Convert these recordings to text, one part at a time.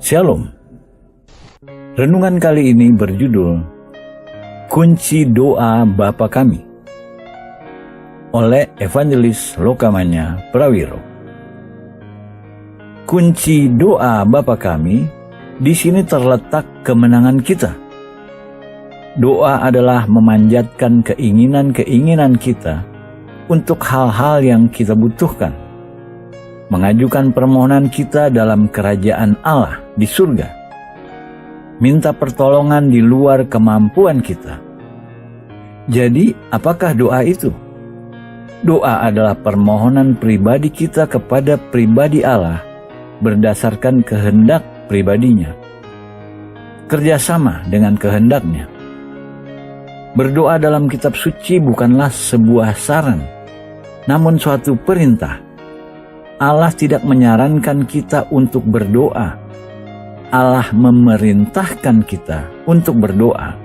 Shalom. Renungan kali ini berjudul Kunci Doa Bapa Kami oleh Evangelis Lokamanya Prawiro. Kunci doa Bapa Kami, di sini terletak kemenangan kita. Doa adalah memanjatkan keinginan-keinginan kita untuk hal-hal yang kita butuhkan, mengajukan permohonan kita dalam kerajaan Allah di surga, minta pertolongan di luar kemampuan kita. Jadi, apakah doa itu? Doa adalah permohonan pribadi kita kepada pribadi Allah berdasarkan kehendak pribadinya, kerjasama dengan kehendaknya. Berdoa dalam kitab suci bukanlah sebuah saran, namun suatu perintah. Allah tidak menyarankan kita untuk berdoa. Allah memerintahkan kita untuk berdoa.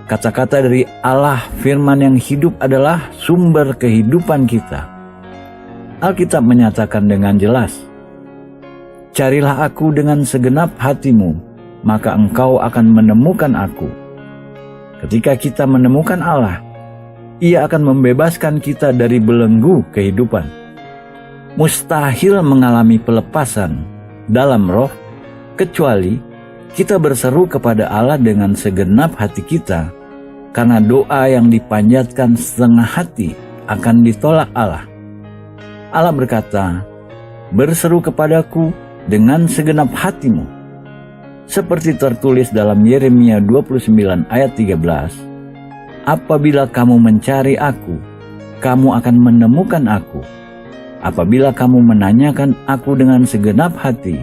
Kata-kata dari Allah, firman yang hidup adalah sumber kehidupan kita. Alkitab menyatakan dengan jelas, "Carilah aku dengan segenap hatimu, maka engkau akan menemukan aku." Ketika kita menemukan Allah, Ia akan membebaskan kita dari belenggu kehidupan. Mustahil mengalami pelepasan dalam roh kecuali kita berseru kepada Allah dengan segenap hati kita, karena doa yang dipanjatkan setengah hati akan ditolak Allah. Allah berkata, "Berseru kepadaku dengan segenap hatimu." Seperti tertulis dalam Yeremia 29 ayat 13, "Apabila kamu mencari aku, kamu akan menemukan aku. Apabila kamu menanyakan aku dengan segenap hati."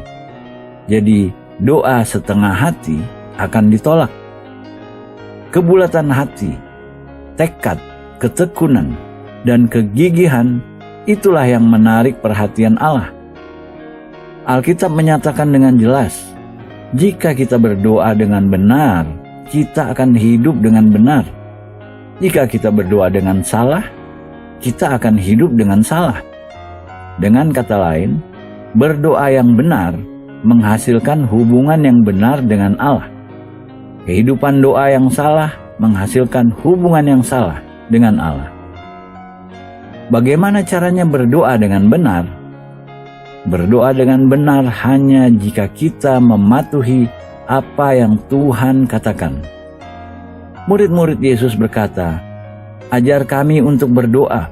Jadi doa setengah hati akan ditolak. Kebulatan hati, tekad, ketekunan, dan kegigihan itulah yang menarik perhatian Allah. Alkitab menyatakan dengan jelas, jika kita berdoa dengan benar, kita akan hidup dengan benar. Jika kita berdoa dengan salah, kita akan hidup dengan salah. Dengan kata lain, berdoa yang benar menghasilkan hubungan yang benar dengan Allah. Kehidupan doa yang salah menghasilkan hubungan yang salah dengan Allah. Bagaimana caranya berdoa dengan benar? Berdoa dengan benar hanya jika kita mematuhi apa yang Tuhan katakan. Murid-murid Yesus berkata, "Ajar kami untuk berdoa."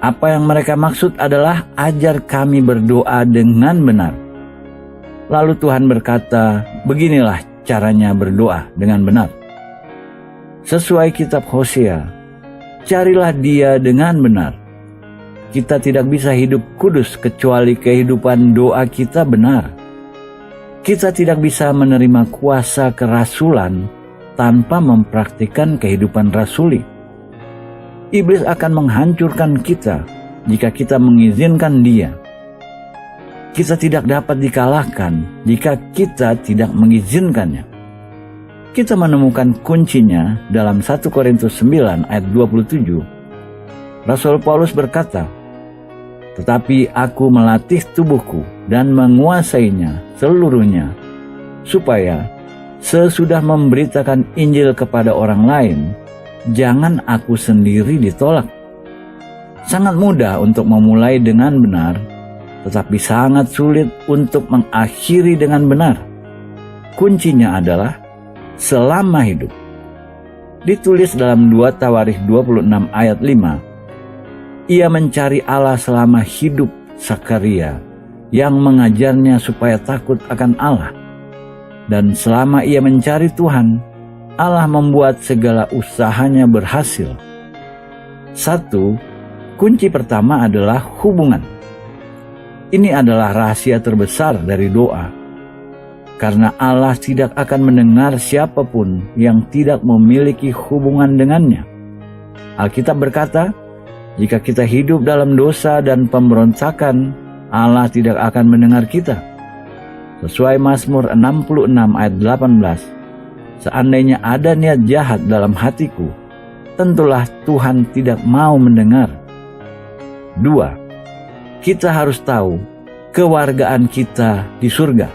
Apa yang mereka maksud adalah ajar kami berdoa dengan benar. Lalu Tuhan berkata, beginilah caranya berdoa dengan benar. Sesuai kitab Hosea, carilah Dia dengan benar. Kita tidak bisa hidup kudus kecuali kehidupan doa kita benar. Kita tidak bisa menerima kuasa kerasulan tanpa mempraktikkan kehidupan rasuli. Iblis akan menghancurkan kita jika kita mengizinkan dia. Kita tidak dapat dikalahkan jika kita tidak mengizinkannya. Kita menemukan kuncinya dalam 1 Korintus 9 ayat 27. Rasul Paulus berkata, "Tetapi aku melatih tubuhku dan menguasainya seluruhnya, supaya sesudah memberitakan Injil kepada orang lain, jangan aku sendiri ditolak." Sangat mudah untuk memulai dengan benar, tetapi sangat sulit untuk mengakhiri dengan benar. Kuncinya adalah selama hidup. Ditulis dalam 2 Tawarikh 26 ayat 5, "Ia mencari Allah selama hidup Sakaria, yang mengajarnya supaya takut akan Allah. Dan selama ia mencari Tuhan, Allah membuat segala usahanya berhasil." 1. Kunci pertama adalah hubungan. Ini adalah rahasia terbesar dari doa. Karena Allah tidak akan mendengar siapapun yang tidak memiliki hubungan dengannya. Alkitab berkata, jika kita hidup dalam dosa dan pemberontakan, Allah tidak akan mendengar kita. Sesuai Mazmur 66 ayat 18, "Seandainya ada niat jahat dalam hatiku, tentulah Tuhan tidak mau mendengar." 2. Kita harus tahu kewargaan kita di surga.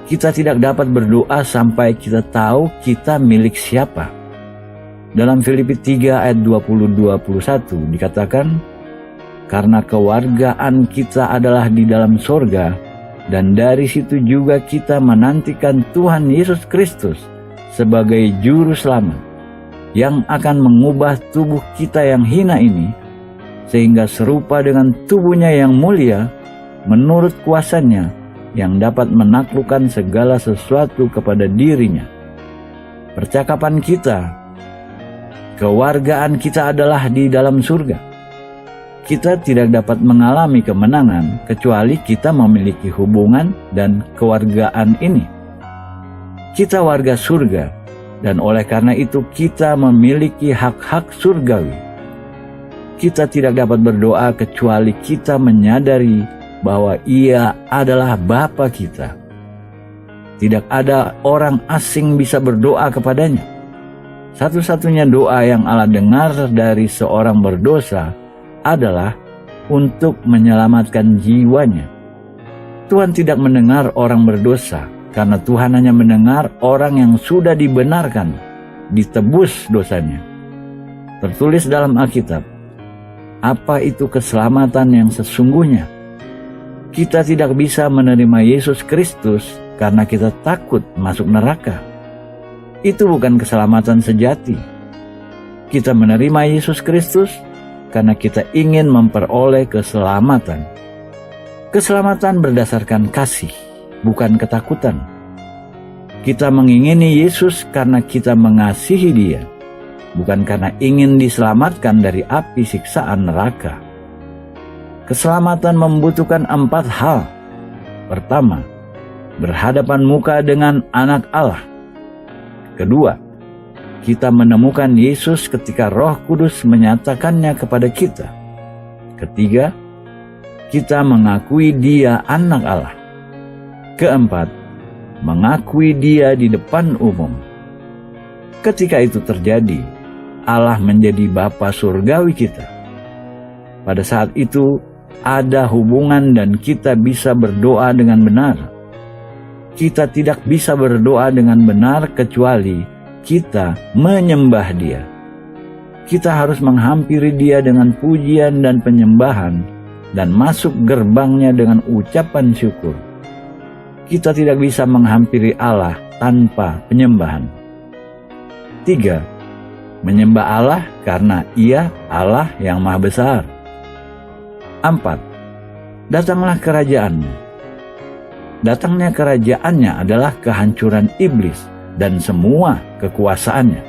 Kita tidak dapat berdoa sampai kita tahu kita milik siapa. Dalam Filipi 3 ayat 20-21 dikatakan, karena kewargaan kita adalah di dalam sorga, dan dari situ juga kita menantikan Tuhan Yesus Kristus sebagai juru selamat, yang akan mengubah tubuh kita yang hina ini, sehingga serupa dengan tubuhnya yang mulia, menurut kuasanya, yang dapat menaklukkan segala sesuatu kepada dirinya. Percakapan kita, kewargaan kita adalah di dalam surga. Kita tidak dapat mengalami kemenangan kecuali kita memiliki hubungan dan kewargaan ini. Kita warga surga, dan oleh karena itu kita memiliki hak-hak surgawi. Kita tidak dapat berdoa kecuali kita menyadari bahwa Ia adalah Bapa kita. Tidak ada orang asing bisa berdoa kepadanya. Satu-satunya doa yang Allah dengar dari seorang berdosa adalah untuk menyelamatkan jiwanya. Tuhan tidak mendengar orang berdosa, karena Tuhan hanya mendengar orang yang sudah dibenarkan, ditebus dosanya. Tertulis dalam Alkitab, apa itu keselamatan yang sesungguhnya? Kita tidak bisa menerima Yesus Kristus karena kita takut masuk neraka. Itu bukan keselamatan sejati. Kita menerima Yesus Kristus karena kita ingin memperoleh keselamatan. Keselamatan berdasarkan kasih, bukan ketakutan. Kita mengingini Yesus karena kita mengasihi Dia, bukan karena ingin diselamatkan dari api siksaan neraka. Keselamatan membutuhkan 4 hal. Pertama, berhadapan muka dengan Anak Allah. Kedua, kita menemukan Yesus ketika Roh Kudus menyatakannya kepada kita. Ketiga, kita mengakui Dia Anak Allah. Keempat, mengakui Dia di depan umum. Ketika itu terjadi, Allah menjadi Bapa surgawi kita. Pada saat itu, ada hubungan dan kita bisa berdoa dengan benar. Kita tidak bisa berdoa dengan benar kecuali kita menyembah Dia. Kita harus menghampiri Dia dengan pujian dan penyembahan dan masuk gerbangnya dengan ucapan syukur. Kita tidak bisa menghampiri Allah tanpa penyembahan. 3. Menyembah Allah karena Ia Allah yang Maha Besar. 4. Datanglah kerajaanmu. Datangnya kerajaannya adalah kehancuran iblis dan semua kekuasaannya.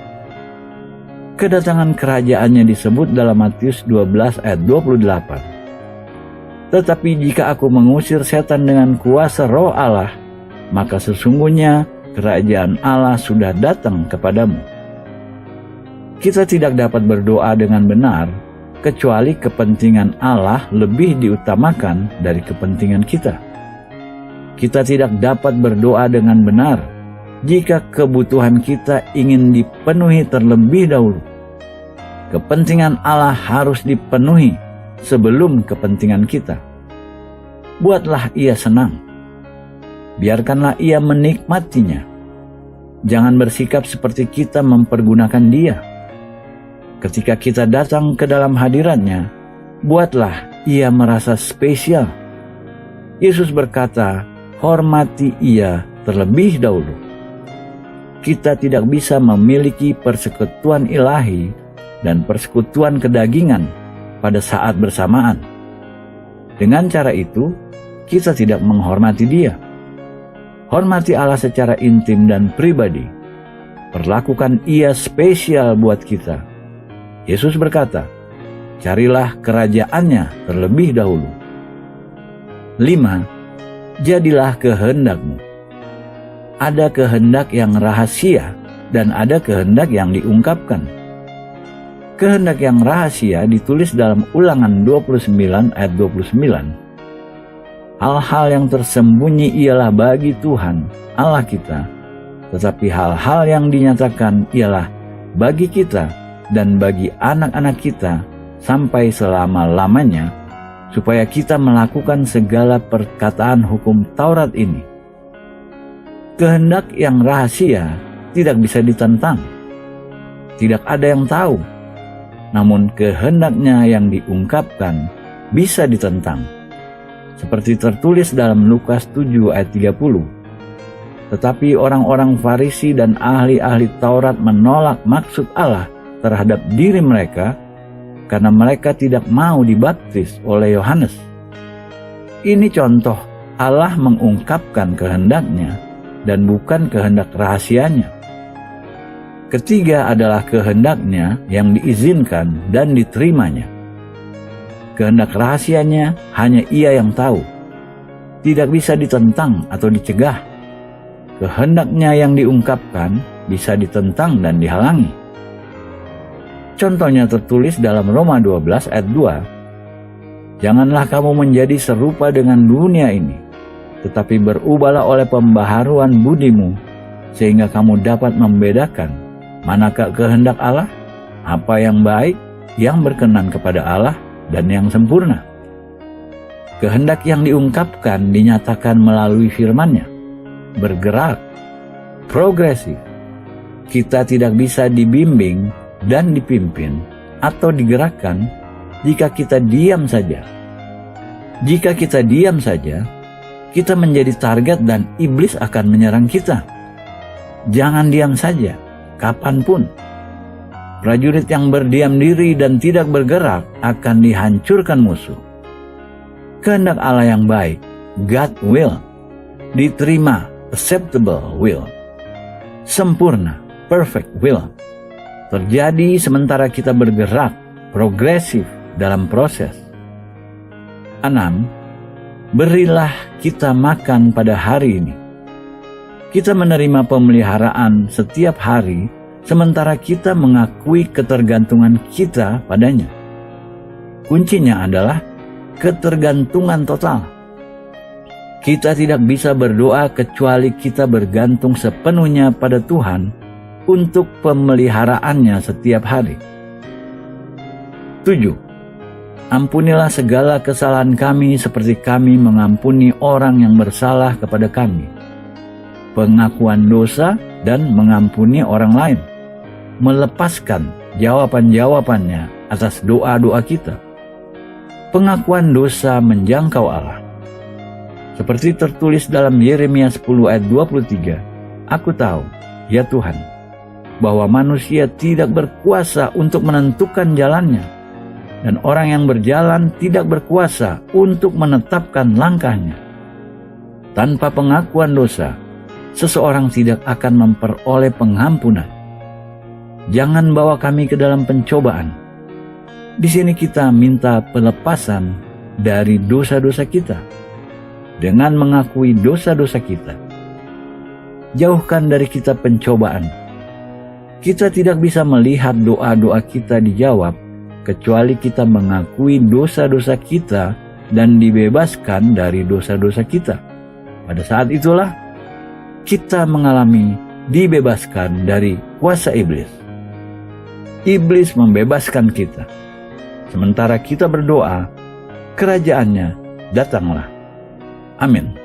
Kedatangan kerajaannya disebut dalam Matius 12 ayat 28. Tetapi jika aku mengusir setan dengan kuasa Roh Allah, maka sesungguhnya kerajaan Allah sudah datang kepadamu. Kita tidak dapat berdoa dengan benar kecuali kepentingan Allah lebih diutamakan dari kepentingan kita. Kita tidak dapat berdoa dengan benar jika kebutuhan kita ingin dipenuhi terlebih dahulu. Kepentingan Allah harus dipenuhi sebelum kepentingan kita. Buatlah Ia senang. Biarkanlah Ia menikmatinya. Jangan bersikap seperti kita mempergunakan Dia. Ketika kita datang ke dalam hadirat-Nya, buatlah Ia merasa spesial. Yesus berkata, hormati Ia terlebih dahulu. Kita tidak bisa memiliki persekutuan ilahi dan persekutuan kedagingan pada saat bersamaan. Dengan cara itu, kita tidak menghormati Dia. Hormati Allah secara intim dan pribadi. Perlakukan Ia spesial buat kita. Yesus berkata, carilah kerajaan-Nya terlebih dahulu. 5. Jadilah kehendak-Mu. Ada kehendak yang rahasia dan ada kehendak yang diungkapkan. Kehendak yang rahasia ditulis dalam Ulangan 29 ayat 29. Hal-hal yang tersembunyi ialah bagi Tuhan, Allah kita. Tetapi hal-hal yang dinyatakan ialah bagi kita dan bagi anak-anak kita sampai selama-lamanya, supaya kita melakukan segala perkataan hukum Taurat ini. Kehendak yang rahasia tidak bisa ditentang. Tidak ada yang tahu. Namun kehendaknya yang diungkapkan bisa ditentang. Seperti tertulis dalam Lukas 7 ayat 30. Tetapi orang-orang Farisi dan ahli-ahli Taurat menolak maksud Allah terhadap diri mereka karena mereka tidak mau dibaptis oleh Yohanes. Ini contoh Allah mengungkapkan kehendaknya dan bukan kehendak rahasianya. Ketiga adalah kehendaknya yang diizinkan dan diterimanya. Kehendak rahasianya hanya Ia yang tahu. Tidak bisa ditentang atau dicegah. Kehendaknya yang diungkapkan bisa ditentang dan dihalangi. Contohnya tertulis dalam Roma 12 ayat 2. Janganlah kamu menjadi serupa dengan dunia ini, tetapi berubahlah oleh pembaharuan budimu, sehingga kamu dapat membedakan manakah kehendak Allah, apa yang baik, yang berkenan kepada Allah, dan yang sempurna. Kehendak yang diungkapkan dinyatakan melalui firman-Nya, bergerak, progresif. Kita tidak bisa dibimbing dan dipimpin atau digerakkan jika kita diam saja. Jika kita diam saja, kita menjadi target dan iblis akan menyerang kita. Jangan diam saja, kapanpun. Prajurit yang berdiam diri dan tidak bergerak akan dihancurkan musuh. Kehendak Allah yang baik, God will, diterima, acceptable will, sempurna, perfect will, terjadi sementara kita bergerak, progresif dalam proses. 6. Berilah kita makan pada hari ini. Kita menerima pemeliharaan setiap hari, sementara kita mengakui ketergantungan kita padanya. Kuncinya adalah ketergantungan total. Kita tidak bisa berdoa kecuali kita bergantung sepenuhnya pada Tuhan untuk pemeliharaannya setiap hari. 7. Ampunilah segala kesalahan kami seperti kami mengampuni orang yang bersalah kepada kami. Pengakuan dosa dan mengampuni orang lain. Melepaskan jawaban-jawabannya atas doa-doa kita. Pengakuan dosa menjangkau Allah. Seperti tertulis dalam Yeremia 10 ayat 23. Aku tahu, ya Tuhan, bahwa manusia tidak berkuasa untuk menentukan jalannya, dan orang yang berjalan tidak berkuasa untuk menetapkan langkahnya. Tanpa pengakuan dosa, seseorang tidak akan memperoleh pengampunan. Jangan bawa kami ke dalam pencobaan. Di sini kita minta pelepasan dari dosa-dosa kita. Dengan mengakui dosa-dosa kita, jauhkan dari kita pencobaan. Kita tidak bisa melihat doa-doa kita dijawab kecuali kita mengakui dosa-dosa kita dan dibebaskan dari dosa-dosa kita. Pada saat itulah kita mengalami dibebaskan dari kuasa iblis. Iblis membebaskan kita. Sementara kita berdoa, kerajaannya datanglah. Amin.